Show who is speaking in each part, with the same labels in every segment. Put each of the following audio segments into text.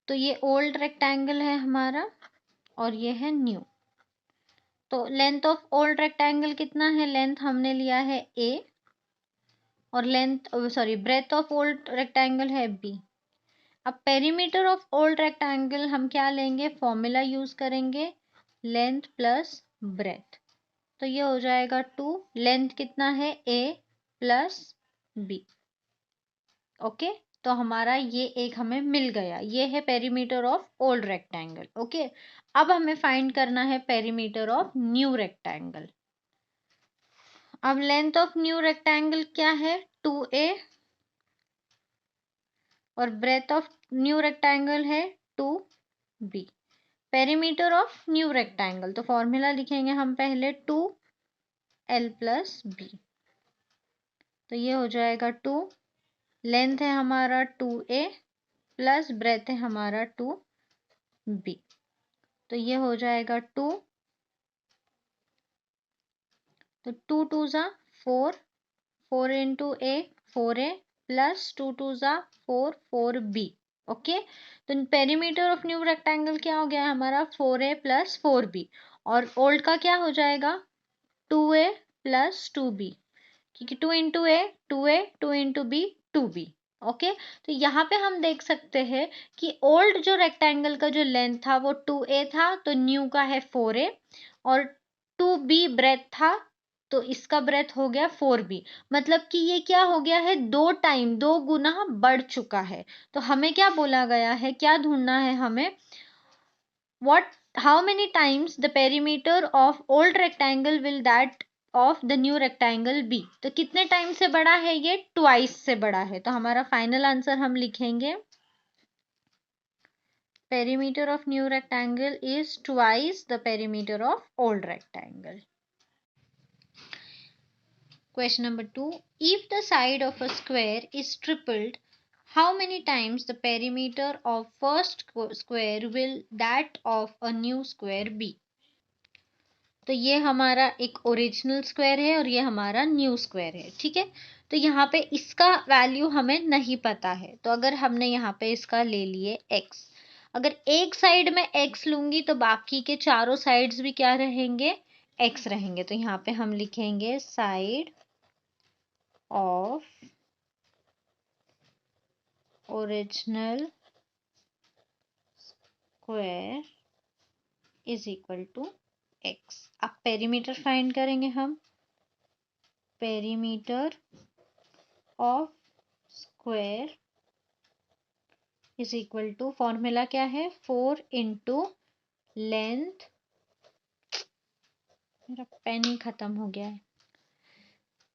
Speaker 1: तो ये old rectangle है हमारा और ये है न्यू। तो लेंथ ऑफ ओल्ड रेक्टेंगल कितना है? लेंथ हमने लिया है a और ब्रेथ ऑफ ओल्ड रेक्टेंगल है b। अब पेरीमीटर ऑफ ओल्ड रेक्टेंगल हम क्या लेंगे? फॉर्मूला यूज करेंगे, लेंथ प्लस ब्रेथ। तो ये हो जाएगा 2। लेंथ कितना है? a plus b। ओके, तो हमारा ये एक हमें मिल गया। ये है perimeter of old rectangle. Okay, अब हमें फाइंड करना है पेरीमीटर ऑफ न्यू रेक्टेंगल। अब लेंथ ऑफ न्यू रेक्टेंगल क्या है? 2a और ब्रेथ ऑफ न्यू रेक्टेंगल है 2b। Perimeter of new rectangle, तो फॉर्मूला लिखेंगे हम पहले 2l प्लस b। तो ये हो जाएगा 2। लेंथ है हमारा 2a प्लस ब्रेथ है हमारा 2b। तो ये हो जाएगा 2। तो 2 2 ज़ा 4, 4 इंटू a 4a प्लस 2 2 ज़ा 4 4b। ओके, तो पेरीमीटर ऑफ न्यू रेक्टेंगल क्या हो गया हमारा? 4a plus 4b। और ओल्ड का क्या हो जाएगा? 2a प्लस 2b, क्योंकि 2 into a 2a, 2 into b 2b। Okay, तो यहाँ पे हम देख सकते हैं कि ओल्ड जो रेक्टेंगल का जो लेंथ था वो 2a था, तो न्यू का है 4a, और 2b ब्रेथ था, तो इसका ब्रेथ हो गया 4b। मतलब कि ये क्या हो गया है? 2 गुना बढ़ चुका है। तो हमें क्या बोला गया है? क्या ढूंढना है हमें? how many times the perimeter of old rectangle will that of the new rectangle be? तो कितने टाइम से बड़ा है ये? ट्वाइस से बड़ा है। तो हमारा फाइनल आंसर हम लिखेंगे perimeter of new rectangle is twice the perimeter of old rectangle. Question number 2. If the side of a square is tripled, how many times the perimeter of first square will that of a new square be? तो ये हमारा एक original square है और ये हमारा new square है। ठीक है, तो यहाँ पे इसका वैल्यू हमें नहीं पता है। तो अगर हमने यहाँ पे इसका ले लिए x, अगर एक साइड में x लूंगी तो बाकी के चारों साइड्स भी क्या रहेंगे? x रहेंगे। तो यहाँ पे हम लिखेंगे side of original square is equal to x। अब पेरीमीटर फाइंड करेंगे हम। Perimeter of square is equal to, formula क्या है? 4 इंटू लेंथ, मेरा पेन ही खत्म हो गया है।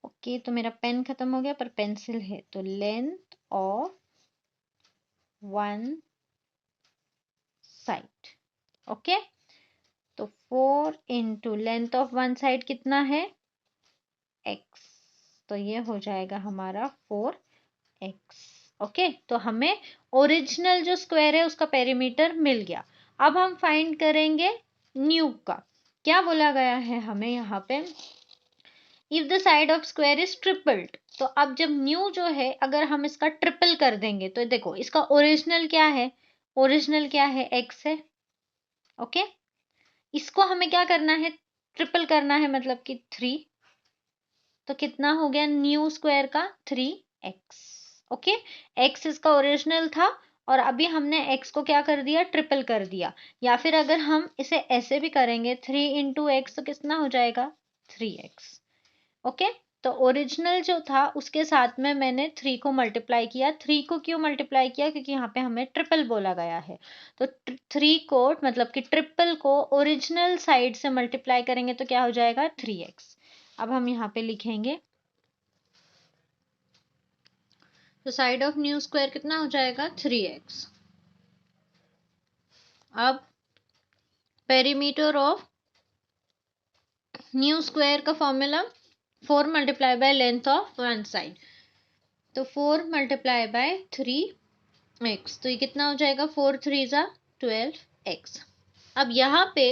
Speaker 1: ओके, तो मेरा पेन खत्म हो गया पर पेंसिल है। तो length of one side. Okay, तो 4 into length of one side कितना है? x। तो ये हो जाएगा हमारा 4x। ओके, तो हमें ओरिजिनल जो स्क्वायर है उसका पेरीमीटर मिल गया। अब हम फाइंड करेंगे न्यू का। क्या बोला गया है हमें यहाँ पे? If the side of square is tripled, तो अब जब न्यू जो है अगर हम इसका ट्रिपल कर देंगे तो देखो इसका ओरिजिनल क्या है? ओरिजिनल क्या है? x है। ओके, इसको हमें क्या करना है? ट्रिपल करना है, मतलब कि 3। तो कितना हो गया न्यू स्क्वायर का? 3x। ओके, x इसका ओरिजिनल था और अभी हमने x को क्या कर दिया? ट्रिपल कर दिया। या फिर अगर हम इसे ऐसे भी करेंगे 3 इंटू एक्स, तो कितना हो जाएगा? 3x। ओके, तो ओरिजिनल जो था उसके साथ में मैंने 3 को मल्टीप्लाई किया। 3 को क्यों मल्टीप्लाई किया? क्योंकि यहाँ पे हमें ट्रिपल बोला गया है। तो 3 को मतलब कि ट्रिपल को ओरिजिनल साइड से मल्टीप्लाई करेंगे तो क्या हो जाएगा? 3x। अब हम यहाँ पे लिखेंगे, तो साइड ऑफ न्यू स्क्वायर कितना हो जाएगा? 3x। अब पेरीमीटर ऑफ न्यू स्क्वायर का formula 4 multiply by length of one side. तो 4 मल्टीप्लाई बाय 3x, तो ये कितना हो जाएगा? 4 3 ज़ा 12x। अब यहाँ पे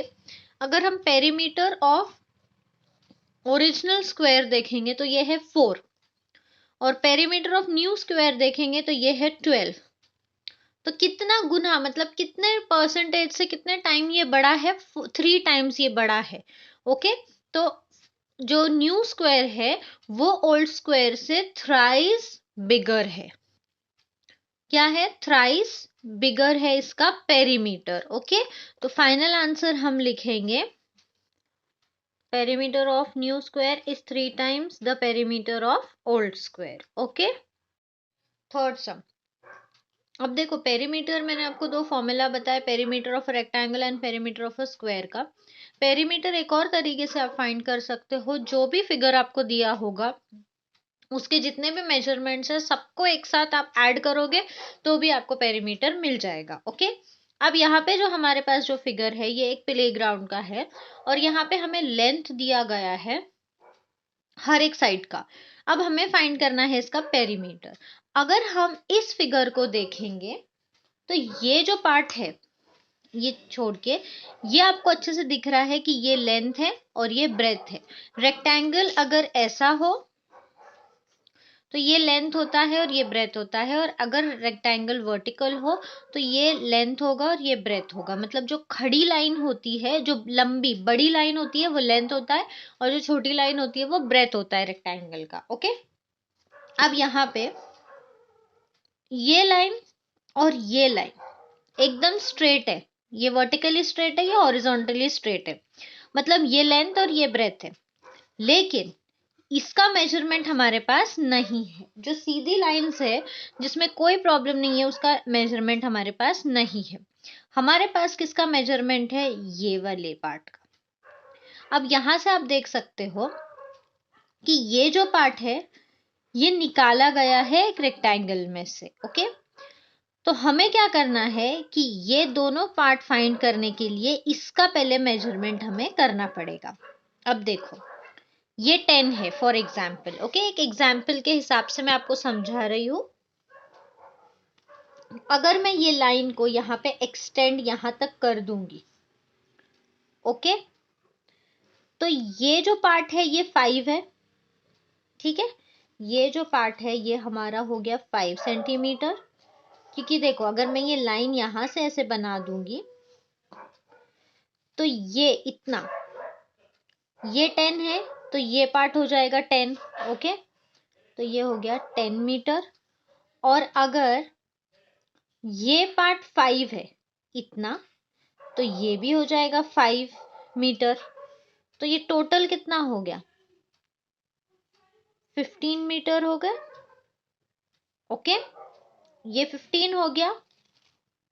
Speaker 1: अगर हम पेरीमीटर ऑफ ओरिजिनल स्क्वायर देखेंगे तो ये है 4, और पेरीमीटर ऑफ न्यू स्क्वायर देखेंगे तो ये है 12। तो कितना गुना मतलब कितने परसेंटेज से कितने टाइम ये बड़ा है, 3 टाइम्स ये बड़ा है। ओके, तो जो न्यू स्क्वायर है वो ओल्ड स्क्वायर से थ्राइस बिगर है। क्या है? थ्राइस बिगर है इसका पेरीमीटर। ओके, तो फाइनल आंसर हम लिखेंगे perimeter of new square is 3 times the perimeter of old square. Okay, third सम। अब देखो पेरीमीटर मैंने आपको दो फॉर्मूला बताया, perimeter of rectangle and perimeter of a square का। पेरीमीटर एक और तरीके से आप फाइंड कर सकते हो, जो भी फिगर आपको दिया होगा उसके जितने भी मेजरमेंट्स है सबको एक साथ आप ऐड करोगे तो भी आपको पेरीमीटर मिल जाएगा। ओके, अब यहाँ पे जो हमारे पास जो फिगर है ये एक प्लेग्राउंड का है और यहाँ पे हमें लेंथ दिया गया है हर एक साइड का। अब हमें फाइंड करना है इसका पेरीमीटर। अगर हम इस फिगर को देखेंगे तो ये जो पार्ट है ये छोड़ के ये आपको अच्छे से दिख रहा है कि ये लेंथ है और ये ब्रेथ है। रेक्टेंगल अगर ऐसा हो तो ये लेंथ होता है और ये ब्रेथ होता है, और अगर रेक्टेंगल वर्टिकल हो तो ये लेंथ होगा और ये ब्रेथ होगा। मतलब जो खड़ी लाइन होती है, जो लंबी बड़ी लाइन होती है वो लेंथ होता है और जो छोटी लाइन होती है वो ब्रेथ होता है रेक्टेंगल का। ओके, अब यहाँ पे ये लाइन और ये लाइन एकदम स्ट्रेट है, ये वर्टिकली स्ट्रेट है, ये हॉरिजॉन्टली स्ट्रेट है, मतलब ये लेंथ और ये ब्रेथ है। लेकिन इसका मेजरमेंट हमारे पास नहीं है। जो सीधी लाइंस है जिसमें कोई प्रॉब्लम नहीं है उसका मेजरमेंट हमारे पास नहीं है। हमारे पास किसका मेजरमेंट है? ये वाले पार्ट का। अब यहां से आप देख सकते हो कि ये जो पार्ट है ये निकाला गया है एक रेक्टेंगल में से। ओके, तो हमें क्या करना है कि ये दोनों पार्ट फाइंड करने के लिए इसका पहले मेजरमेंट हमें करना पड़ेगा। अब देखो ये 10 है फॉर एग्जाम्पल। ओके, एक एग्जाम्पल के हिसाब से मैं आपको समझा रही हूं। अगर मैं ये लाइन को यहाँ पे एक्सटेंड यहाँ तक कर दूंगी, ओके, तो ये जो पार्ट है ये 5 है, ठीक है। ये जो पार्ट है ये हमारा हो गया 5 सेंटीमीटर, क्योंकि देखो अगर मैं ये लाइन यहां से ऐसे बना दूंगी तो ये इतना, ये 10 है तो ये पार्ट हो जाएगा 10। ओके, तो ये हो गया 10 मीटर। और अगर ये पार्ट 5 है इतना, तो ये भी हो जाएगा 5 मीटर। तो ये टोटल कितना हो गया? 15 मीटर हो गए। ओके, ये 15 हो गया।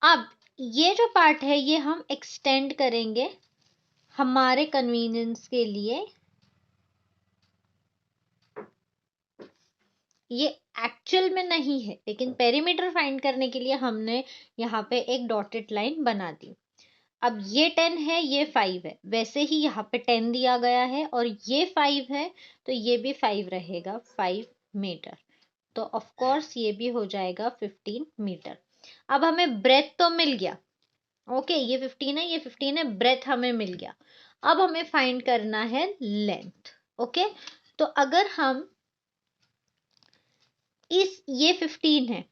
Speaker 1: अब ये जो पार्ट है ये हम एक्सटेंड करेंगे हमारे कन्वीनियंस के लिए। ये एक्चुअल में नहीं है लेकिन पेरीमीटर फाइंड करने के लिए हमने यहाँ पे एक डॉटेड लाइन बना दी। अब ये 10 है ये 5 है, वैसे ही यहाँ पे 10 दिया गया है और ये 5 है तो ये भी 5 रहेगा, 5 मीटर। तो ऑफ कोर्स ये भी हो जाएगा 15 मीटर। अब हमें ब्रेथ तो मिल गया। ओके, ये 15 है ये 15 है, ब्रेथ हमें मिल गया। अब हमें फाइंड करना है लेंथ। ओके, तो अगर हम ये 15 है,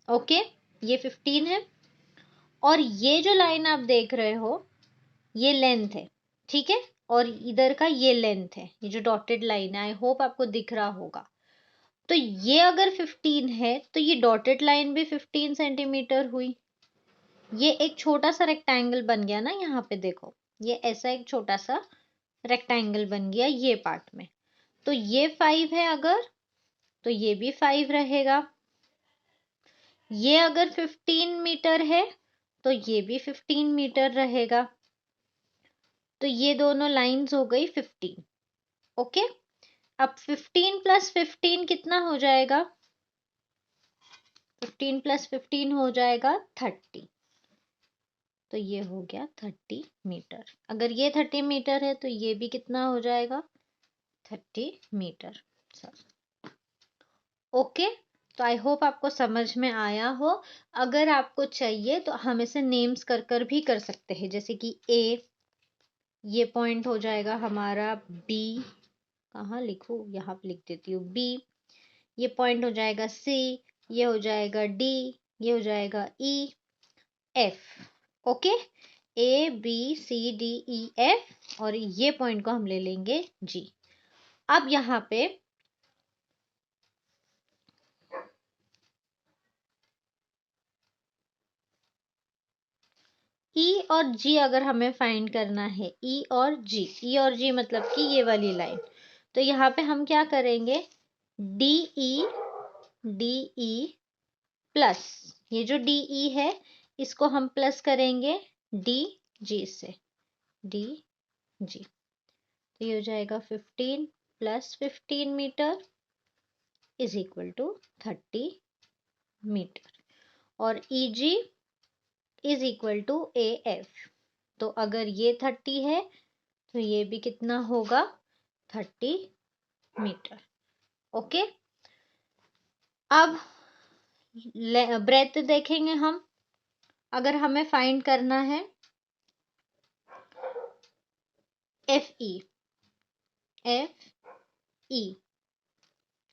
Speaker 1: ओके, ये 15 है और ये जो लाइन आप देख रहे हो ये लेंथ है, ठीक है, और इधर का ये लेंथ है, ये जो डॉटेड लाइन है, आई होप आपको दिख रहा होगा। तो ये अगर 15 है तो ये डॉटेड लाइन भी 15 सेंटीमीटर हुई। ये एक छोटा सा रेक्टेंगल बन गया ना, यहाँ पे देखो ये ऐसा एक छोटा सा रेक्टेंगल बन गया ये पार्ट में। तो ये 5 है अगर, तो ये भी 5 रहेगा। ये अगर 15 मीटर है तो ये भी 15 मीटर रहेगा। तो ये दोनों लाइंस हो गई 15। ओके, अब 15 प्लस 15 कितना हो जाएगा? 15 प्लस 15 हो जाएगा 30। तो ये हो गया 30 मीटर। अगर ये 30 मीटर है तो ये भी कितना हो जाएगा? 30 मीटर। ओके, तो आई होप आपको समझ में आया हो। अगर आपको चाहिए तो हम इसे नेम्स कर कर भी कर सकते हैं, जैसे कि ए, ये पॉइंट हो जाएगा हमारा बी, कहाँ लिखूं, यहाँ पे लिख देती हूँ बी। ये पॉइंट हो जाएगा सी, ये हो जाएगा डी, ये हो जाएगा E F, okay, A B C D E F, और ये पॉइंट को हम ले लेंगे जी। अब यहाँ पे ई और जी अगर हमें फाइंड करना है, ई और जी मतलब कि ये वाली लाइन, तो यहाँ पे हम क्या करेंगे, डी ई प्लस, ये जो डी ई है इसको हम प्लस करेंगे डी जी से, डी जी, तो ये हो जाएगा 15 plus 15 metre is equal to 30 metre, और E G is equal to A F, तो अगर ये 30 है तो ये भी कितना होगा, 30 मीटर, ओके। अब ब्रेथ देखेंगे हम, अगर हमें फाइंड करना है एफ ई,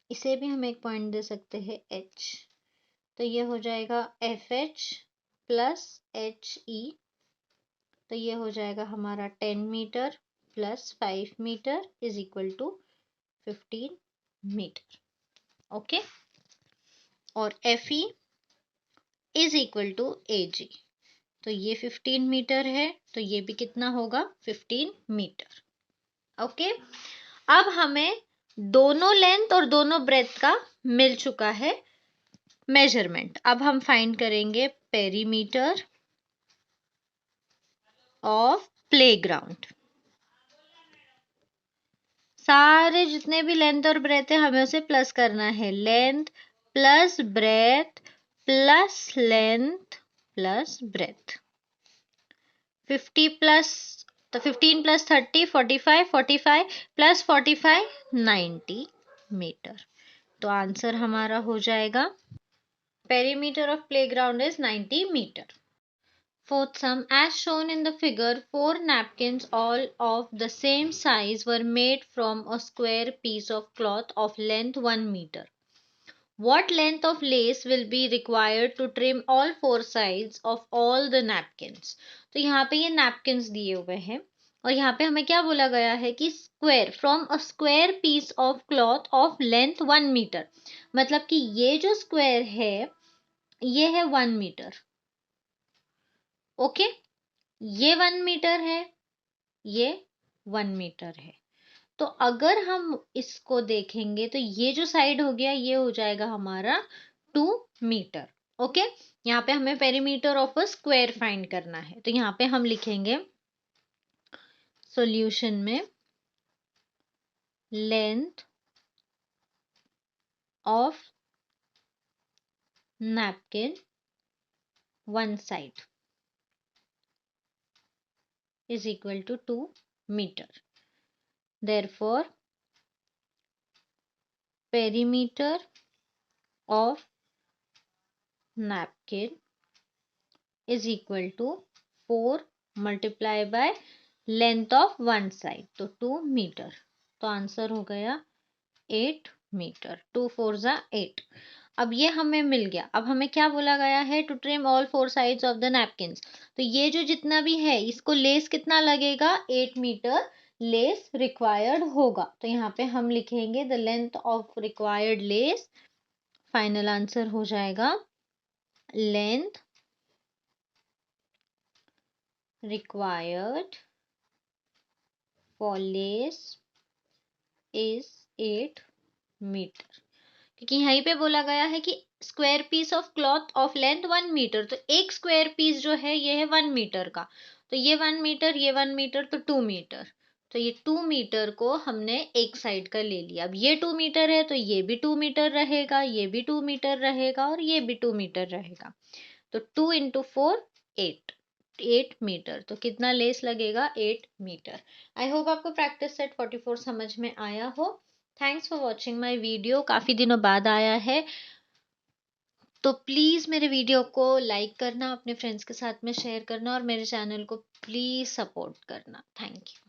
Speaker 1: इसे भी हम एक पॉइंट दे सकते हैं एच, तो ये हो जाएगा F H plus H E, तो ये हो जाएगा हमारा 10 metre plus 5 metre is equal to 15 metre, okay. और F E is equal to A G, तो ये 15 मीटर है, तो ये भी कितना होगा, 15 मीटर, ओके। अब हमें दोनों लेंथ और दोनों ब्रेथ का मिल चुका है मेजरमेंट। अब हम फाइंड करेंगे पेरीमीटर ऑफ प्लेग्राउंड। सारे जितने भी लेंथ और ब्रेथ है हमें उसे प्लस करना है, length plus breadth plus length plus breadth, 50 plus, तो 15 प्लस 30 45, 45 प्लस 45 90 मीटर, तो आंसर हमारा हो जाएगा perimeter of playground is 90 metre. Fourth sum, as shown in the figure, 4 napkins all of the same size were made from a square piece of cloth of length 1 meter. What length of lace will be required to trim all 4 sides of all the napkins? तो यहाँ पे ये napkins दिए हुए हैं और यहाँ पे हमें क्या बोला गया है कि square, from a square piece of cloth of length 1 meter, मतलब कि ये जो square है ये है 1 मीटर, ओके, ये 1 मीटर है, ये 1 मीटर है, तो अगर हम इसको देखेंगे तो ये जो साइड हो गया ये हो जाएगा हमारा 2 मीटर, ओके। यहाँ पे हमें perimeter of a square find करना है, तो यहाँ पे हम लिखेंगे सॉल्यूशन में length of napkin one side is equal to 2 meter. Therefore, perimeter of napkin is equal to 4 multiplied by length of one side, तो 2 मीटर, तो आंसर हो गया 8 मीटर, 2 4 जा 8। अब ये हमें मिल गया। अब हमें क्या बोला गया है, to trim all 4 sides of the napkins, तो ये जो जितना भी है इसको लेस कितना लगेगा, 8 मीटर लेस रिक्वायर्ड होगा, तो यहाँ पे हम लिखेंगे the length of required lace, final answer हो जाएगा length required for lace is 8 metre, क्योंकि यहीं पे बोला गया है कि square piece of cloth of length 1 metre, तो एक स्क्वायर पीस जो है ये है 1 मीटर का, तो ये 1 मीटर, ये 1 मीटर, तो 2 मीटर, तो ये 2 मीटर को हमने एक साइड का ले लिया। अब ये 2 मीटर है तो ये भी 2 मीटर रहेगा, ये भी 2 मीटर रहेगा और ये भी 2 मीटर रहेगा, तो 2 इंटू 4 8 मीटर, तो कितना लेस लगेगा, 8 मीटर। आई होप आपको प्रैक्टिस सेट 44 समझ में आया हो। Thanks for watching my video, काफ़ी दिनों बाद आया है, तो प्लीज़ मेरे वीडियो को लाइक करना, अपने फ्रेंड्स के साथ में शेयर करना और मेरे चैनल को प्लीज़ सपोर्ट करना। Thank you.